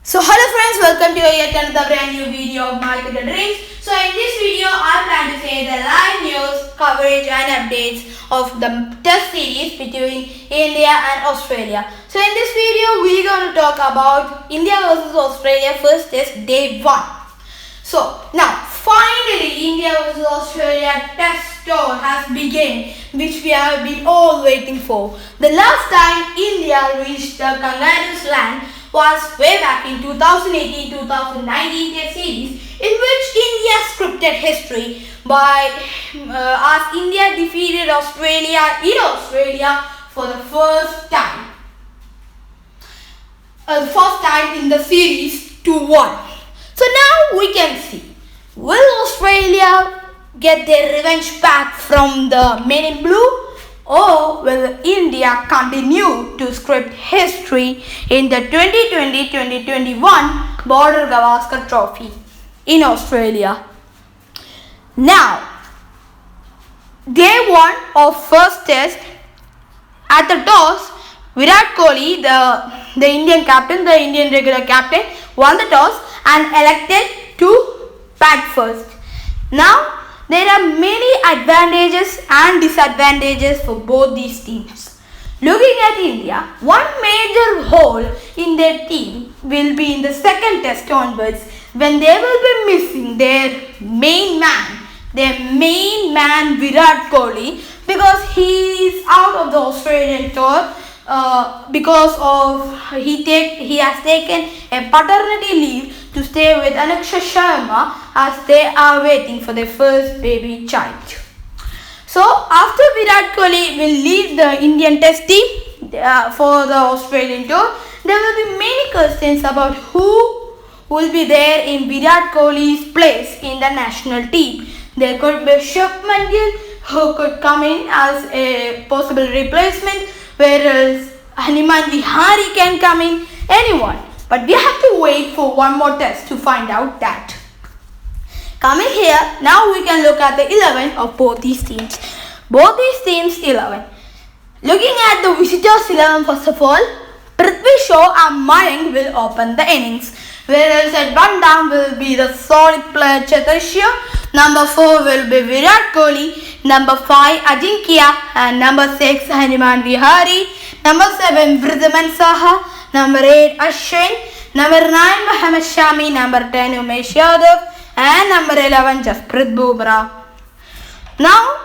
So hello friends, welcome to yet another brand new video of My Cricket Dreams. So in this video, I plan to say the live news, coverage and updates of the test series between India and Australia. So in this video, we're going to talk about India versus Australia first test day 1. So now finally India versus Australia test tour has begun, which we have been all waiting for. The last time India reached the Kangaroos land was way back in 2018-2019 test series, in which India scripted history by as India defeated Australia in Australia for the first time. The first time in the series 2-1. So now we can see, will Australia get their revenge back from the men in blue, or will India continue to script history in the 2020-2021 Border Gavaskar Trophy in Australia? Now, day 1 of first test, at the toss, Virat Kohli, the Indian captain, the Indian regular captain, won the toss and elected to bat first. Now, there are many advantages and disadvantages for both these teams. Looking at India, one major hole in their team will be in the second test onwards, when they will be missing their main man Virat Kohli, because he is out of the Australian tour because of he has taken a paternity leave to stay with Anuksha Sharma as they are waiting for their first baby child. So after Virat Kohli will leave the Indian test team for the Australian tour, there will be many questions about who will be there in Virat Kohli's place in the national team. There could be Shubman Gill, who could come in as a possible replacement, whereas Hanuman Vihari can come in, anyone. But we have to wait for one more test to find out that. Coming here, now we can look at the 11 of both these teams. Both these teams 11. Looking at the visitors 11 first of all, Prithvi Shaw and Mayank will open the innings. Whereas at one down will be the solid player Cheteshwar, number 4 will be Virat Kohli, number 5 Ajinkya, and number 6 Hanuman Vihari, number 7 Vridhaman Saha, number 8 Ashwin, number 9 Mohammad Shami, number 10 Umesh Yadav, and number 11 Jasprit Bumrah. Now,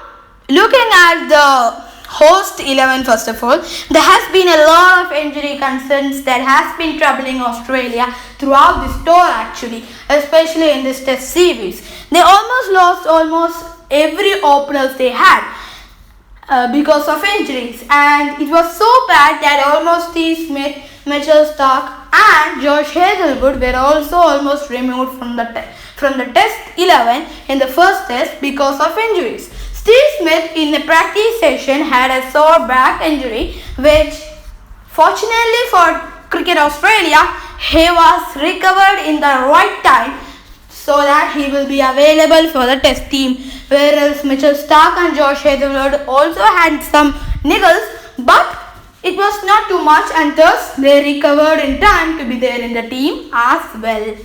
looking at the host 11 first of all, there has been a lot of injury concerns that has been troubling Australia throughout this tour actually, especially in this test series. They almost lost every openers they had because of injuries, and it was so bad that almost Steve Smith, Mitchell Starc and Josh Hazlewood were also almost removed from the test 11 in the first test because of injuries. Steve Smith in the practice session had a sore back injury, which fortunately for Cricket Australia, he was recovered in the right time so that he will be available for the test team. Whereas Mitchell Starc and Josh Hazlewood also had some niggles, but it was not too much, and thus they recovered in time to be there in the team as well.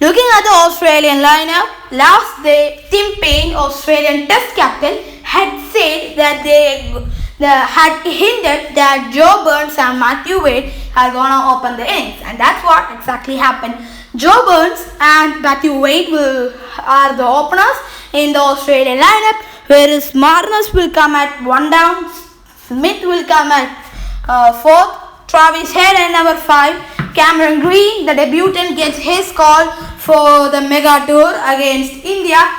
Looking at the Australian lineup, last day Tim Paine, Australian Test captain, had said that they had hinted that Joe Burns and Matthew Wade are gonna open the innings, and that's what exactly happened. Joe Burns and Matthew Wade are the openers in the Australian lineup, whereas Marnus will come at 1 down, Smith will come at 4th, Travis Head at number 5, Cameron Green, the debutant, gets his call for the mega tour against India,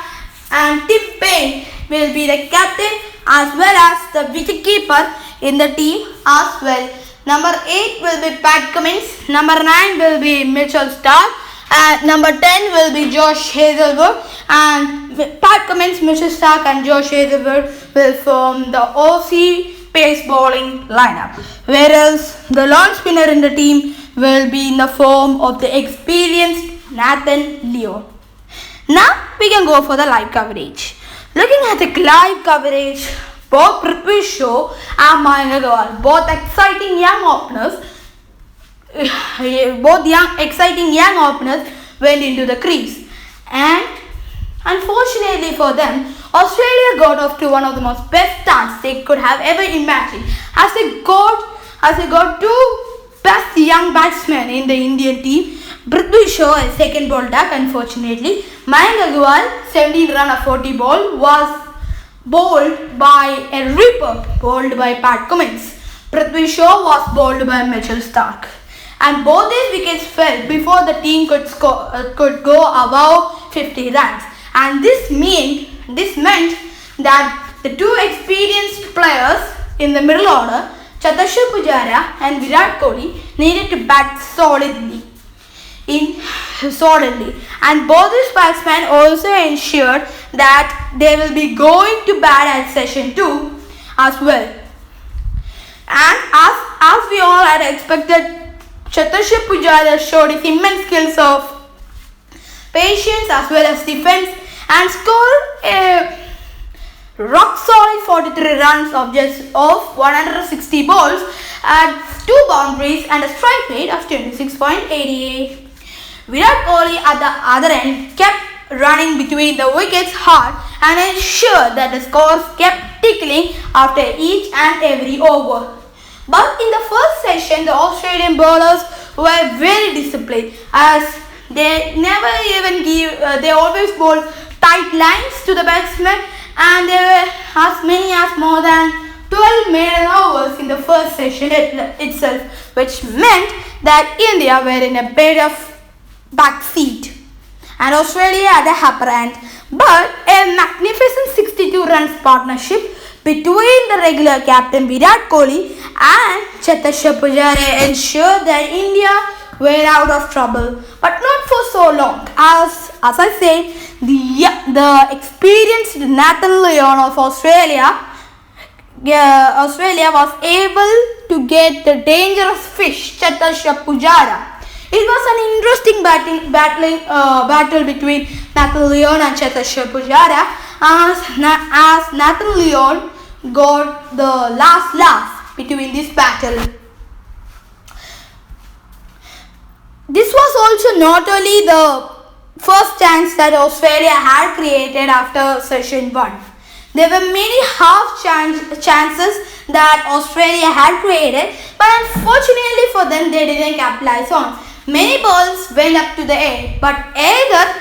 and Tim Paine will be the captain as well as the wicketkeeper in the team as well. Number 8 will be Pat Cummins, number 9 will be Mitchell Starc, and number 10 will be Josh Hazlewood, and Pat Cummins, Mitchell Starc and Josh Hazlewood will form the Aussie pace bowling lineup, whereas the lone spinner in the team will be in the form of the experienced Nathan Lyon. Now we can go for the live coverage. Looking at the live coverage, both Prithvi Shaw and Mayank Agarwal, both exciting young openers, both exciting young openers went into the crease. And unfortunately for them, Australia got off to one of the most best starts they could have ever imagined, as they got two best young batsmen in the Indian team. Prithvi Shaw, a second ball duck, unfortunately. Mayank Agarwal, 17 run of 40 ball, was bowled by a ripper, bowled by Pat Cummins. Prithvi Shaw was bowled by Mitchell Starc. And both these wickets fell before the team could go above 50 runs. And this meant that the two experienced players in the middle order, Cheteshwar Pujara and Virat Kohli, needed to bat solidly. And both these batsmen also ensured that they will be going to bat at session 2 as well. And as we all had expected, Cheteshwar Pujara showed his immense skills of patience as well as defense and scored a rock solid 43 runs of 160 balls at 2 boundaries and a strike rate of 26.88. Virat Kohli at the other end kept running between the wickets hard and ensured that the scores kept tickling after each and every over. But in the first session, the Australian bowlers were very disciplined, as they never even they always bowled tight lines to the batsmen, and there were as many as more than 12 maiden overs in the first session itself, which meant that India were in a bit of back seat and Australia at the upper end. But a magnificent 62 runs partnership between the regular captain Virat Kohli and Cheteshwar Pujara ensured that India were out of trouble, but not for so long. As I said, the experienced Nathan Lyon of Australia was able to get the dangerous fish Cheteshwar Pujara. It was an interesting battle between Nathan Lyon and Cheteshwar Pujara, as Nathan Lyon got the last laugh between this battle. This was also not only the first chance that Australia had created after session 1. There were many half chances that Australia had created, but unfortunately for them, they didn't capitalize on. Many balls went up to the air, but either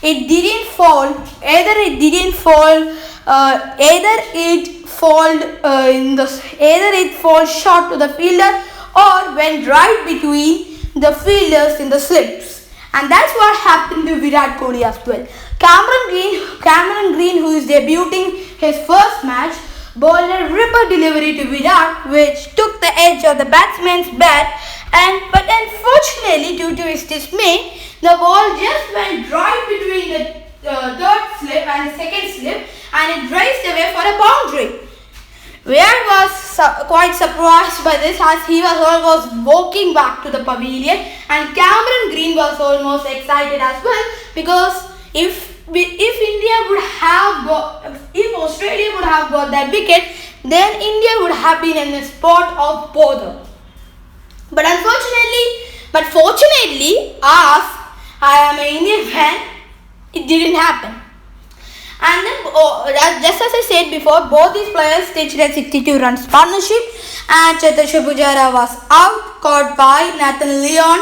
it fall short to the fielder or went right between the fielders in the slips. And that's what happened to Virat Kohli as well. Cameron Green, who is debuting his first match, bowled a ripper delivery to Virat, which took the edge of the batsman's bat. But unfortunately, due to his dismay, the ball just went right between the third slip and the second slip, and it raced away for a boundary. Virat was quite surprised by this, as he was almost walking back to the pavilion, and Cameron Green was almost excited as well, because if Australia would have got that wicket, then India would have been in a spot of bother. But fortunately, as I am an Indian fan, it didn't happen. And then, just as I said before, both these players stitched a 62 runs partnership, and Cheteshwar Pujara was out, caught by Nathan Lyon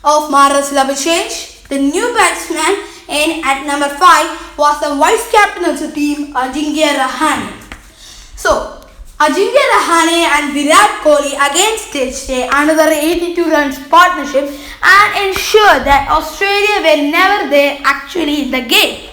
of Maharashtra Level Change. The new batsman in at number 5 was the vice captain of the team, Ajinkya Rahane. So, Ajinkya Rahane and Virat Kohli again stitched another 82 runs partnership and ensured that Australia were never there actually in the game.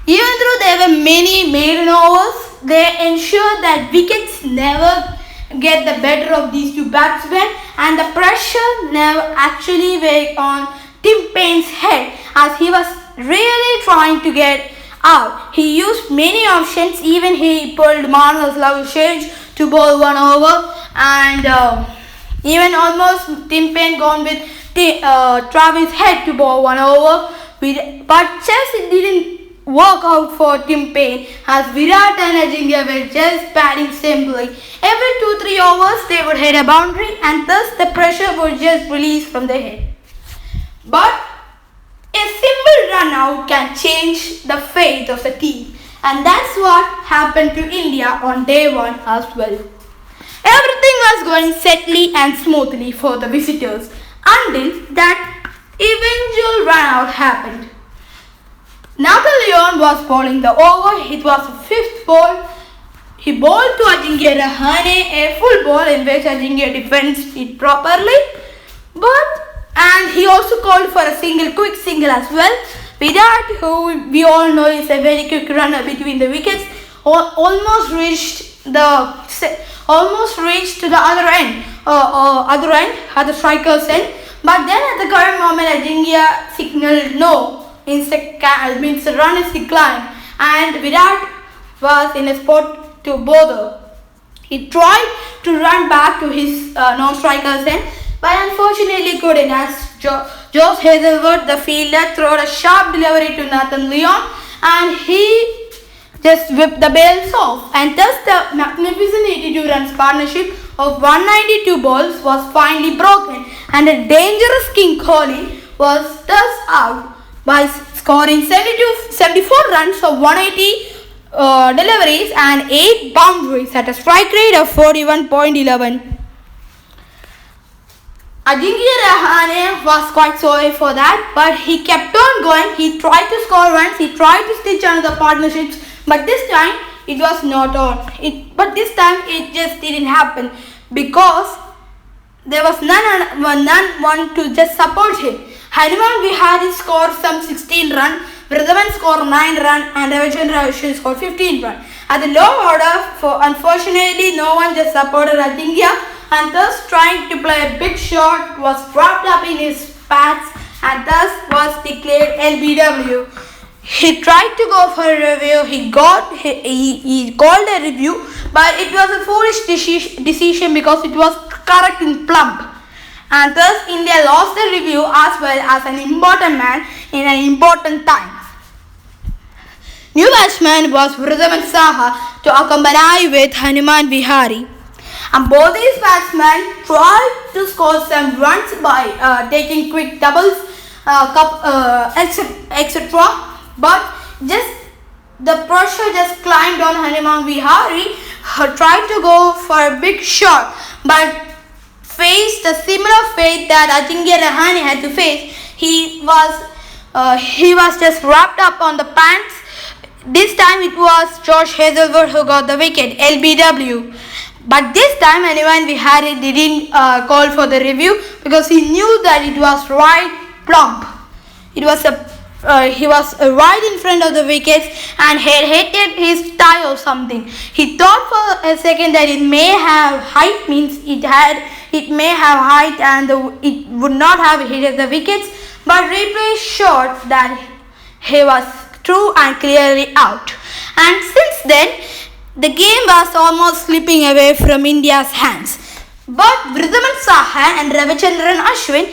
Even though there were many maiden overs, they ensured that wickets never get the better of these two batsmen, and the pressure never actually were on Tim Paine's head, as he was really trying to get out. He used many options, even he pulled Manas Lavishage to bowl 1 over, and even almost Tim Paine gone with Travis Head to bowl 1 over, but just it didn't work out for Tim Payne as Virat and Ajinkya were just batting simply. Every 2-3 overs they would hit a boundary and thus the pressure would just release from their head. But a simple run out can change the fate of the team, and that's what happened to India on day one as well. Everything was going steadily and smoothly for the visitors until that eventual run out happened. Nathan was bowling the over. It was the fifth ball. He bowled to Ajinkya Rahane, a full ball in which Ajinkya defends it properly. And he also called for a quick single as well. Virat, who we all know is a very quick runner between the wickets, almost reached to the other striker's end. But then at the current moment, Ajinkya signaled no. Means the run is declined, and Virat was in a spot to bother. He tried to run back to his non-striker's end, but unfortunately couldn't, as Josh Hazlewood, the fielder, threw a sharp delivery to Nathan Lyon, and he just whipped the bails off, and thus the magnificent 82 runs partnership of 192 balls was finally broken, and a dangerous King Kohli was thus out by scoring 74 runs of 180 deliveries and 8 boundaries at a strike rate of 41.11. Ajinkya Rahane was quite sorry for that, but he kept on going. He tried to score runs, he tried to stitch another partnerships, but this time it was not on. But this time it just didn't happen because there was none one to just support him. Hanuman Vihari scored some 16 runs, Vridhaman scored 9 runs, and Ravichandran Ashwin scored 15 runs. At the low order, unfortunately, no one just supported Ajinkya, and thus trying to play a big shot was wrapped up in his pads and thus was declared LBW. He tried to go for a review. He called a review, but it was a foolish decision because it was correct in plump. And thus India lost the review as well as an important man in an important time. New batsman was Vridhaman Saha to accompany with Hanuman Vihari. And both these batsmen tried to score some runs by taking quick doubles, etc. But just the pressure just climbed on Hanuman Vihari. Tried to go for a big shot, but faced a similar fate that Ajinkya Rahane had to face. He was just wrapped up on the pants. This time it was Josh Hazlewood who got the wicket, LBW. But this time Hanuman Vihari didn't call for the review because he knew that it was right plump. He was right in front of the wickets and had hit his tie or something. He thought for a second that it may have height, and it would not have hit the wickets, but replay showed that he was true and clearly out. And since then, the game was almost slipping away from India's hands. But Vridhaman Saha and Ravichandran Ashwin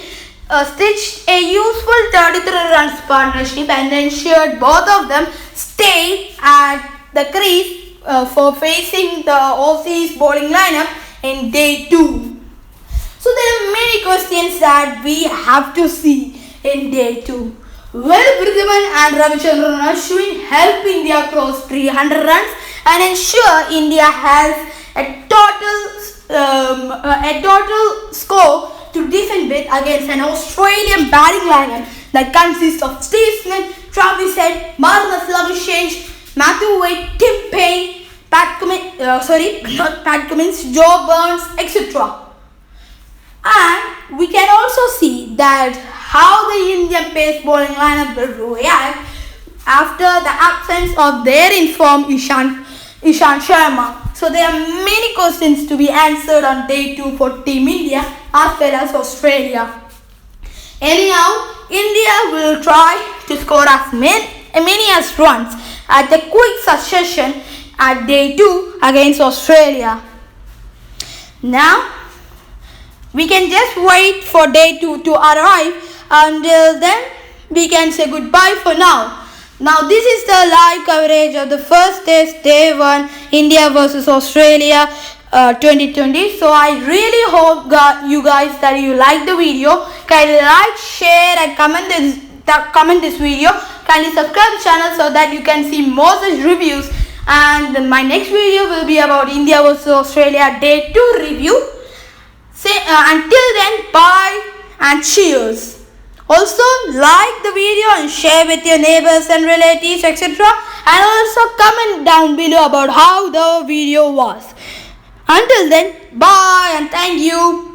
stitched a useful 33 runs partnership and ensured both of them stayed at the crease for facing the Aussies bowling lineup in day 2. So there are many questions that we have to see in day 2. Will Vridhaman and Ravichandran Ashwin help India cross 300 runs and ensure India has a total score to defend with against an Australian batting lineup that consists of Steve Smith, Travis Head, Marnus Labuschagne, Matthew Wade, Tim Payne, Joe Burns, etc. And we can also see that how the Indian pace bowling lineup will react after the absence of their informed Ishant Sharma. So there are many questions to be answered on day 2 for Team India as well as Australia. Anyhow, India will try to score as many as runs at a quick succession at day 2 against Australia. Now, we can just wait for day 2 to arrive. Until then, we can say goodbye for now. Now this is the live coverage of the first test, day 1, India versus Australia 2020. So I really hope you guys that you like the video. Kindly like, share and comment this video. Kindly subscribe the channel so that you can see more such reviews. And my next video will be about India versus Australia day 2 review. Until then, bye and cheers. Also like the video and share with your neighbors and relatives, etc. And also comment down below about how the video was. Until then, bye and thank you.